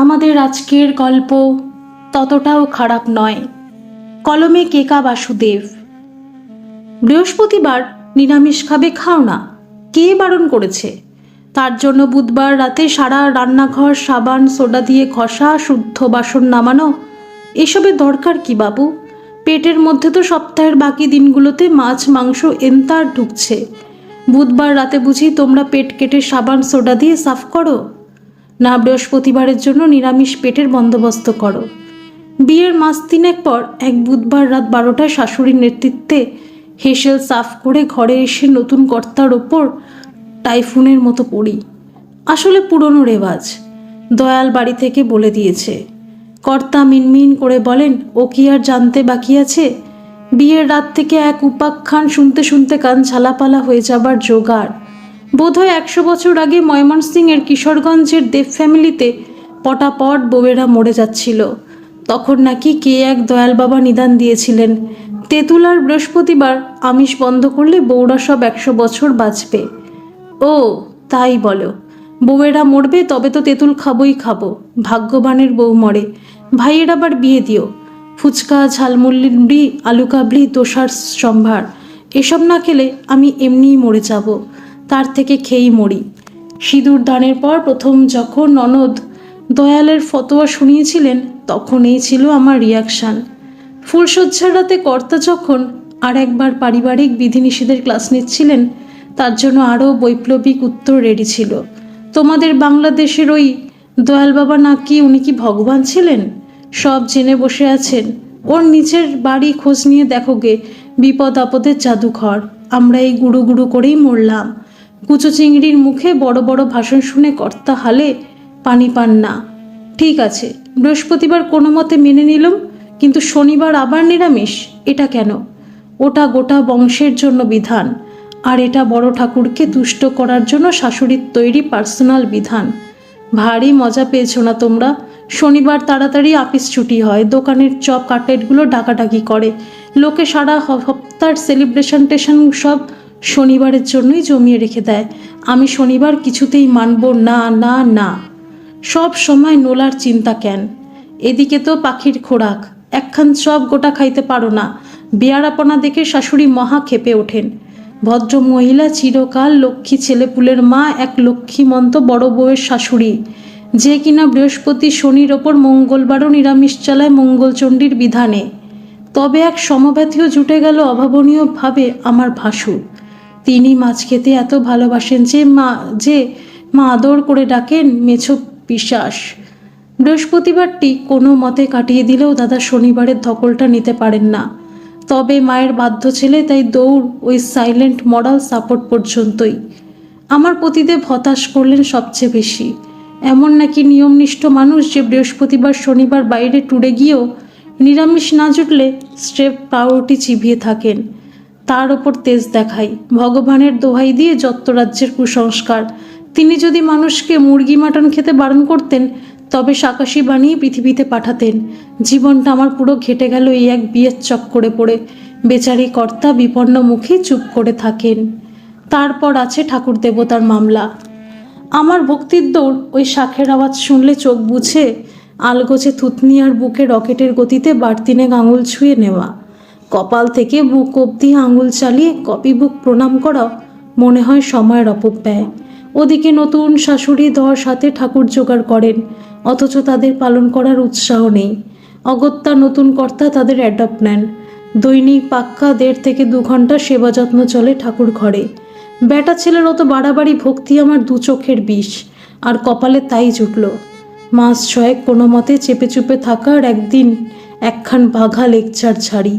আমাদের আজকের গল্প ততটাও খারাপ নয়। কলমে কেকা বাসুদেব। বৃহস্পতিবার নিরামিষ খাবে, খাও না। কে বারণ করেছে? তার জন্য বুধবার রাতে সারা রান্নাঘর সাবান সোডা দিয়ে ঘষা, শুদ্ধ বাসন নামানো। এসবের দরকার কি বাবু? পেটের মধ্যে তো সপ্তাহের বাকি দিনগুলোতে মাছ মাংস এন্তার ঢুকছে। বুধবার রাতে বুঝি তোমরা পেট কেটে সাবান সোডা দিয়ে সাফ করো? না, বৃহস্পতিবারের জন্য নিরামিষ পেটের বন্দোবস্ত করো। বিয়ের মাস তিনেক পর এক বুধবার রাত 12টায় শাশুড়ির নেতৃত্বে হেসেল সাফ করে ঘরে এসে নতুন কর্তার ওপর টাইফুনের মতো পড়ি। আসলে পুরনো রেওয়াজ। দয়াল বাড়ি থেকে বলে দিয়েছে। কর্তা মিনমিন করে বলেন, ও কি আর জানতে বাকি আছে? বিয়ের রাত থেকে এক উপাখ্যান শুনতে শুনতে কান ঝালাপালা হয়ে যাবার জোগাড়। বোধহয় 100 বছর আগে ময়মনসিংহের কিশোরগঞ্জের দেব ফ্যামিলিতে পটাপট বউয়েরা মরে যাচ্ছিল। তখন নাকি কে এক দয়াল বাবা নিদান দিয়েছিলেন, তেঁতুল আর বৃহস্পতিবার আমিষ বন্ধ করলে বউরা সব 100 বছর বাঁচবে। ও তাই বলো? বউয়েরা মরবে তবে তো তেঁতুল খাবোই খাবো। ভাগ্যবানের বউ মরে। ভাইয়ের আবার বিয়ে দিও। ফুচকা, ঝালমুড়ি, আলু কাবলি, তোষার সম্ভার এসব না খেলে আমি এমনিই মরে যাব। তার থেকে খেয়েই মরি। সিঁদুর দানের পর প্রথম যখন ননদ দয়ালের ফতোয়া শুনিয়েছিলেন, তখন এই ছিল আমার রিয়াকশান। ফুলশয্যার রাতে কর্তা যখন আর একবার পারিবারিক বিধিনিষেধের ক্লাস নিচ্ছিলেন, তার জন্য আরও বৈপ্লবিক উত্তর রেডি ছিল। তোমাদের বাংলাদেশের ওই দয়াল বাবা নাকি উনি কি ভগবান ছিলেন? সব জেনে বসে আছেন। ওর নিজের বাড়ি খোঁজ নিয়ে দেখো গে, বিপদ আপদের জাদুঘর। আমরা এই গুঁড়ো গুঁড়ো করেই মরলাম। কুচো চিংড়ির মুখে বড় বড় ভাষণ শুনে কর্তা হালে পানি পান না। ঠিক আছে, বৃহস্পতিবার কোনো মতে মেনে নিলাম, কিন্তু শনিবার আবার নিরামিষ, এটা কেন? ওটা গোটা বংশের জন্য বিধান, আর এটা বড় ঠাকুরকে তুষ্ট করার জন্য শাশুড়ির তৈরি পার্সোনাল বিধান। ভারী মজা পেয়েছো না তোমরা? শনিবার তাড়াতাড়ি আপিস ছুটি হয়, দোকানের চপ কাটলেটগুলো ডাকাডাকি করে, লোকে সারা সপ্তাহের সেলিব্রেশন টেশন সব শনিবারের জন্যই জমিয়ে রেখে দেয়। আমি শনিবার কিছুতেই মানব না, না না। সব সময় নোলার চিন্তা কেন? এদিকে তো পাখির খোরাক, একখান চপ গোটা খাইতে পারো না। বেয়ারাপনা দেখে শাশুড়ি মহা ক্ষেপে ওঠেন। ভদ্র মহিলা, চিরকাল লক্ষ্মী ছেলেপুলের মা, এক লক্ষ্মীমন্ত বড় বউয়ের শাশুড়ি, যে কিনা বৃহস্পতি শনির ওপর মঙ্গলবারও নিরামিষ চালায় মঙ্গলচণ্ডীর বিধানে। তবে এক সমব্যথীও জুটে গেল অভাবনীয়ভাবে আমার ভাসুর। তিনি মাছ খেতে এত ভালোবাসেন যে মা আদর করে ডাকেন মেছো পিশাস। বৃহস্পতিবারটি কোনো মতে কাটিয়ে দিলেও দাদা শনিবারের ধকলটা নিতে পারেন না। তবে মায়ের বাধ্য ছেলে, তাই দৌড় ওই সাইলেন্ট মরাল সাপোর্ট পর্যন্তই। আমার পতিদেব হতাশ করলেন সবচেয়ে বেশি। এমন নাকি নিয়মনিষ্ঠ মানুষ যে বৃহস্পতিবার শনিবার বাইরে ট্যুরে গিয়েও নিরামিষ না জুটলে স্ট্রেপ পাউরুটি চিবিয়ে থাকেন। তার ওপর তেজ দেখাই, ভগবানের দোহাই দিয়ে যত্তরাজ্যের কুসংস্কার। তিনি যদি মানুষকে মুরগি মাটন খেতে বারণ করতেন, তবে সাকাশি বানিয়ে পৃথিবীতে পাঠাতেন। জীবনটা আমার পুরো ঘেটে গেল এই এক বিয়ের চক্করে পড়ে। বেচারি কর্তা বিপন্ন মুখে চুপ করে থাকেন। তারপর আছে ঠাকুর দেবতার মামলা। আমার ভক্তির দৌড় ওই শাঁখের আওয়াজ শুনলে চোখ বুঝে আলগোছে থুতনি আর বুকে রকেটের গতিতে বাড়তিনে আঙুল ছুঁয়ে নেওয়া। কপাল থেকে বুক অবধি আঙুল চালিয়ে কপি বুক প্রণাম করা মনে হয় সময়ের অপব্যয়। ওদিকে নতুন শাশুড়ি 10 হাতে ঠাকুর জোগাড় করেন, অথচ তাদের পালন করার উৎসাহ নেই। অগত্যা নতুন কর্তা তাদের অ্যাডপ্ট নেন। দৈনিক পাক্কা 1.5 থেকে 2 ঘন্টা সেবা যত্ন চলে ঠাকুর ঘরে। বেটা ছেলের অত বাড়াবাড়ি ভক্তি আমার 2 চোখের বিষ, আর কপালে তাই জুটল। মাস 6 কোনো মতে চেপে চুপে থাকার একদিন একখান বাঘা লেকচার ছাড়ি।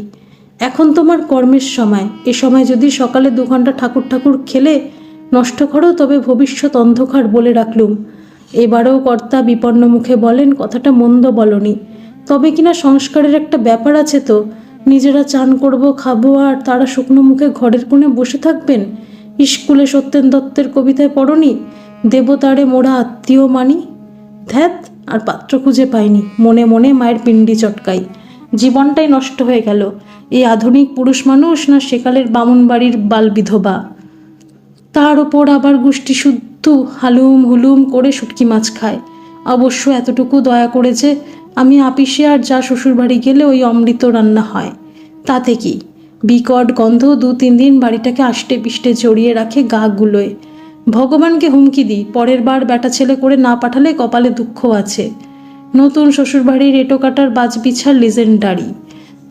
এখন তোমার কর্মের সময়, এ সময় যদি সকালে 2 ঘন্টা ঠাকুর খেলে নষ্ট করো, তবে ভবিষ্যৎ অন্ধকার বলে রাখলুম। এবারেও কর্তা বিপন্ন মুখে বলেন, কথাটা মন্দ বলনি, তবে কিনা সংস্কারের একটা ব্যাপার আছে তো। নিজেরা চান করব, খাবো, আর তারা শুকনো মুখে ঘরের কোণে বসে থাকবেন। স্কুলে সত্যেন দত্তের কবিতায় পড়নি, দেবতারে মোরা আত্মীয় মানি। ধ্যাত, আর পাত্র খুঁজে পাইনি। মনে মনে মায়ের পিণ্ডি চটকাই। জীবনটাই নষ্ট হয়ে গেল। এই আধুনিক পুরুষ মানুষ না সেকালের বামুন বাড়ির বাল বিধবা। তার ওপর আবার গোষ্ঠী শুদ্ধ হালুম হুলুম করে শুটকি মাছ খায়। অবশ্য এতটুকু দয়া করে যে আমি আপিসে আর যা শ্বশুরবাড়ি গেলে ওই অমৃত রান্না হয়, তাতে কি? বিকট গন্ধ 2-3 দিন বাড়িটাকে আষ্টে পিষ্টে জড়িয়ে রাখে গা গুলোয়। ভগবানকে হুমকি দিই, পরের বার বেটা ছেলে করে না পাঠালে কপালে দুঃখ আছে। নতুন শ্বশুরবাড়ির এঁটো কাটার বাজবিছার লিজেন্ডারি,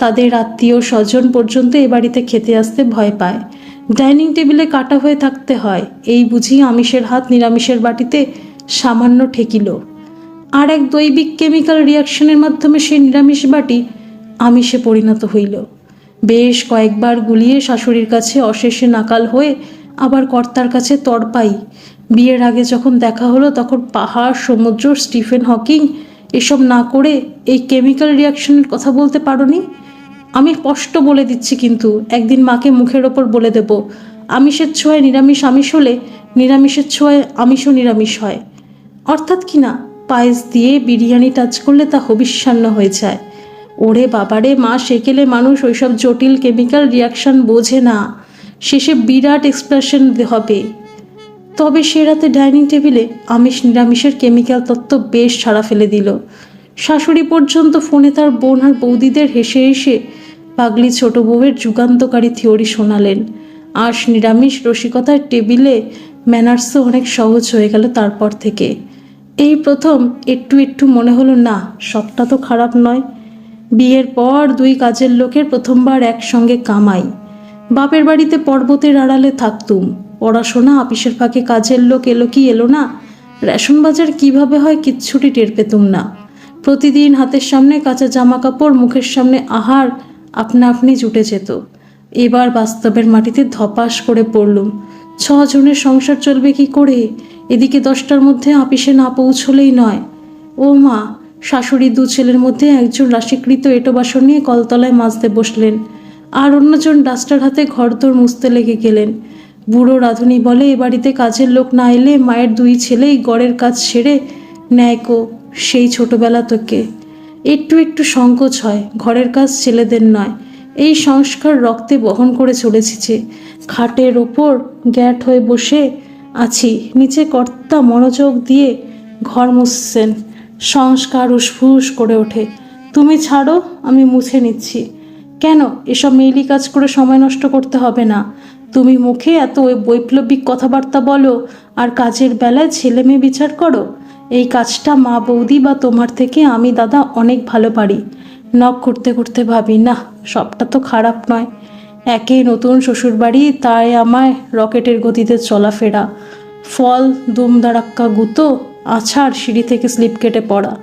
তাদের আত্মীয় স্বজন পর্যন্ত এ বাড়িতে খেতে আসতে ভয় পায়। ডাইনিং টেবিলে কাটা হয়ে থাকতে হয়, এই বুঝি আমিষের হাত নিরামিষের বাটিতে সামান্য ঠেকিল। আর এক দৈবিক কেমিক্যাল রিয়াকশনের মাধ্যমে সেই নিরামিষ বাটি আমিষে পরিণত হইল। বেশ কয়েকবার গুলিয়ে শাশুড়ির কাছে অশেষে নাকাল হয়ে আবার কর্তার কাছে তরপাই। বিয়ের আগে যখন দেখা হলো তখন পাহাড়, সমুদ্র, স্টিফেন হকিং এসব না করে এই কেমিক্যাল রিয়াকশনের কথা বলতে পারোনি? আমি স্পষ্ট বলে দিচ্ছি, কিন্তু একদিন মাকে মুখের ওপর বলে দেব, আমিষের ছোঁয়ায় নিরামিষ আমিষ হলে নিরামিষের ছোঁয়ায় আমিষও নিরামিষ হয়। অর্থাৎ কি না, পায়েস দিয়ে বিরিয়ানি টাচ করলে তা হবিষ্যান্ন হয়ে যায়। ওরে বাবারে মা, সেকেলে মানুষ ওইসব জটিল কেমিক্যাল রিয়াকশন বোঝে না, শেষে বিরাট এক্সপ্রেশন হবে। তবে সে রাতে ডাইনিং টেবিলে আমিষ নিরামিষের কেমিক্যাল তত্ত্ব বেশ ছাড়া ফেলে দিল। শাশুড়ি পর্যন্ত ফোনে তার বোন আর বৌদিদের হেসে হেসে পাগলি ছোট বউয়ের যুগান্তকারী থিওরি শোনালেন। আঁশ নিরামিষ রসিকতার টেবিলে ম্যানার্সও অনেক সহজ হয়ে গেল তারপর থেকে। এই প্রথম একটু একটু মনে হলো, না, সবটা তো খারাপ নয়। বিয়ের পর 2 কাজের লোকের প্রথমবার একসঙ্গে কামাই। বাপের বাড়িতে পর্বতের আড়ালে থাকতুম, পড়াশোনা, আপিসের ফাঁকে কাজের লোক এলো কি এলো না, রেশন বাজার কিভাবে হয় কিচ্ছুটি টের পেতুম না। প্রতিদিন হাতের সামনে কাঁচা জামা কাপড়, মুখের সামনে আহার আপনা আপনি জুটে যেত। এবার বাস্তবের মাটিতে ধপাস করে পড়লুম। 6 জনের সংসার চলবে কি করে? এদিকে 10টার মধ্যে আপিসে না পৌঁছলেই নয়। ও মা, শাশুড়ি 2 ছেলের মধ্যে একজন রাশিকৃত এঁটো বাসন নিয়ে কলতলায় মাজতে বসলেন, আর অন্যজন ডাস্টার হাতে ঘরদোর মুছতে লেগে গেলেন। বুড়ো রাঁধুনি বলে, এ বাড়িতে কাজের লোক না এলে মায়ের 2 ছেলেই গড়ের কাজ সেরে ন্যায়কো, সেই ছোটবেলা থেকে। একটু একটু সংকোচ হয়, ঘরের কাজ ছেলেদের নয়। এই সংস্কার রক্তে বহন করে চলেছি যে। খাটের ওপর গ্যাট হয়ে বসে আছি, নিচে কর্তা মনোযোগ দিয়ে ঘর মুছছেন। সংস্কার উসফুস করে ওঠে, তুমি ছাড়ো, আমি মুছে নিচ্ছি। কেন, এসব মেইলি কাজ করে সময় নষ্ট করতে হবে না। তুমি মুখে এত বৈপ্লবিক কথাবার্তা বলো আর কাজের বেলায় ছেলে মেয়ে বিচার করো। এই কাজটা মা বৌদি বা তোমার থেকে আমি দাদা অনেক ভালো পারি। নখ করতে করতে ভাবি, না, সবটা তো খারাপ নয়। একে নতুন শ্বশুরবাড়ি, তাই আমায় রকেটের গতিতে চলাফেরা। ফল দুমদারাক্কা গুঁতো, আছাড়, সিঁড়ি থেকে স্লিপ কেটে পড়া।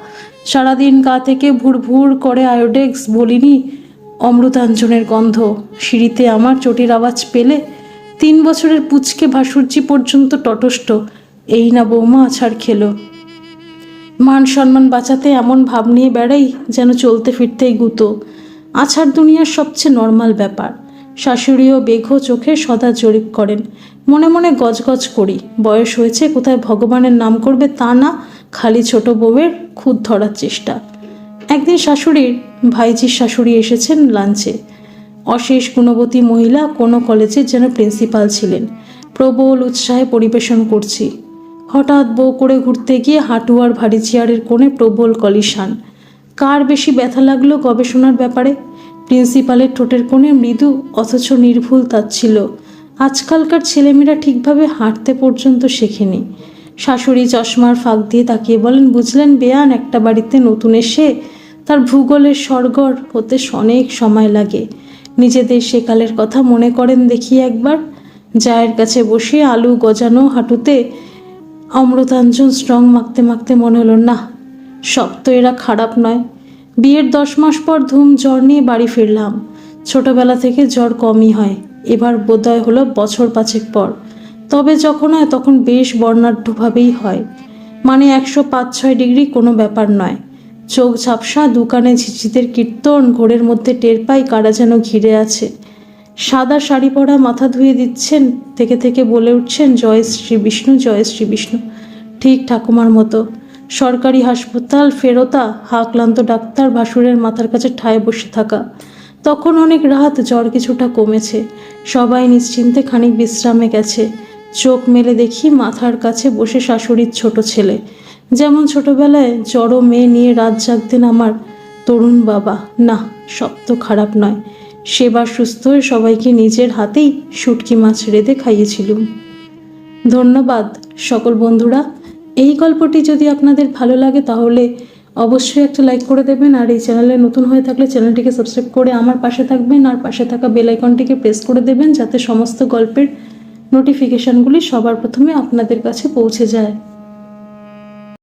সারাদিন গা থেকে ভুর ভুর করে আয়োডেক্স, বলিনি অমৃতাঞ্জনের গন্ধ। সিঁড়িতে আমার চটির আওয়াজ পেলে 3 বছরের পুচকে ভাসুরজি পর্যন্ত তটস্থ, এই না বৌমা আছাড় খেলো। মান সম্মান বাঁচাতে এমন ভাব নিয়ে বেড়াই যেন চলতে ফিরতেই গুঁতো। আছাড় দুনিয়ার সবচেয়ে নর্মাল ব্যাপার। শাশুড়িও বেঘো চোখে সদা জরিপ করেন। মনে মনে গজগজ করি, বয়স হয়েছে, কোথায় ভগবানের নাম করবে তা না, খালি ছোট বউয়ের খুদ ধরার চেষ্টা। একদিন শাশুড়ির ভাইজির শাশুড়ি এসেছেন লাঞ্চে। অশেষ গুণবতী মহিলা, কোনো কলেজের যেন প্রিন্সিপাল ছিলেন। প্রবল উৎসাহে পরিবেশন করছি। হঠাৎ বউ করে ঘুরতে গিয়ে হাঁটু আর ভারী চেয়ারের কোণে প্রবল কলিশান। কার বেশি ব্যথা লাগলো গবেষণার ব্যাপারে? প্রিন্সিপালের ঠোঁটের কোণে মৃদু অথচ নির্ভুল তাচ্ছিল। আজকালকার ছেলেমেয়েরা ঠিকভাবে হাঁটতে পর্যন্ত শেখেনি। শাশুড়ি চশমার ফাঁক দিয়ে তাকিয়ে বলেন, বুঝলেন বেয়ান, একটা বাড়িতে নতুন এসে তার ভূগোলের সরগর হতে অনেক সময় লাগে। নিজেদের সেকালের কথা মনে করেন দেখি একবার। জায়ের কাছে বসে আলু গজানো হাঁটুতে অমৃতাঞ্জন স্ট্রং মাখতে মাখতে মনে হলো, না, সব তো এরা খারাপ নয়। বিয়ের 10 মাস পর ধুম জ্বর নিয়ে বাড়ি ফিরলাম। ছোটবেলা থেকে জ্বর কমই হয়, এবার বোধহয় হলো বছর 5 পর। তবে যখন হয় তখন বেশ বর্ণাঢ্যভাবেই হয়, মানে 105-6 ডিগ্রি কোনো ব্যাপার নয়। চোখ ঝাপসা, দোকানে ঝিঝিদের কীর্তন, ঘোরের মধ্যে টের পাই কারা যেন ঘিরে আছে। সাদা শাড়ি পরা মাথা ধুয়ে দিচ্ছেন, থেকে থেকে বলে উঠছেন, জয় শ্রী বিষ্ণু, জয় শ্রী বিষ্ণু, ঠিক ঠাকুমার মতো। সরকারি হাসপাতাল ফেরতা, হাঁকলান্ত ডাক্তার, ভাসুরের মাথার কাছে ঠায় বসে থাকা। তখন অনেক রাত, জ্বর কিছুটা কমেছে, সবাই নিশ্চিন্তে খানিক বিশ্রামে গেছে। চোখ মেলে দেখি মাথার কাছে বসে শাশুড়ির ছোট ছেলে। যেমন ছোটবেলায় জড়ো মেয়ে নিয়ে রাত জাগতেন আমার তরুণ বাবা, না সব তো খারাপ নয়, সেবার সুস্থ হয়ে সবাইকে নিজের হাতেই শুটকি মাছ রেঁধে খাইয়েছিলুম। ধন্যবাদ সকল বন্ধুরা। এই গল্পটি যদি আপনাদের ভালো লাগে তাহলে অবশ্যই একটা লাইক করে দেবেন, আর এই চ্যানেলে নতুন হয়ে থাকলে চ্যানেলটিকে সাবস্ক্রাইব করে আমার পাশে থাকবেন, আর পাশে থাকা বেল আইকনটিকে প্রেস করে দেবেন যাতে সমস্ত গল্পের নোটিফিকেশানগুলি সবার প্রথমে আপনাদের কাছে পৌঁছে যায়।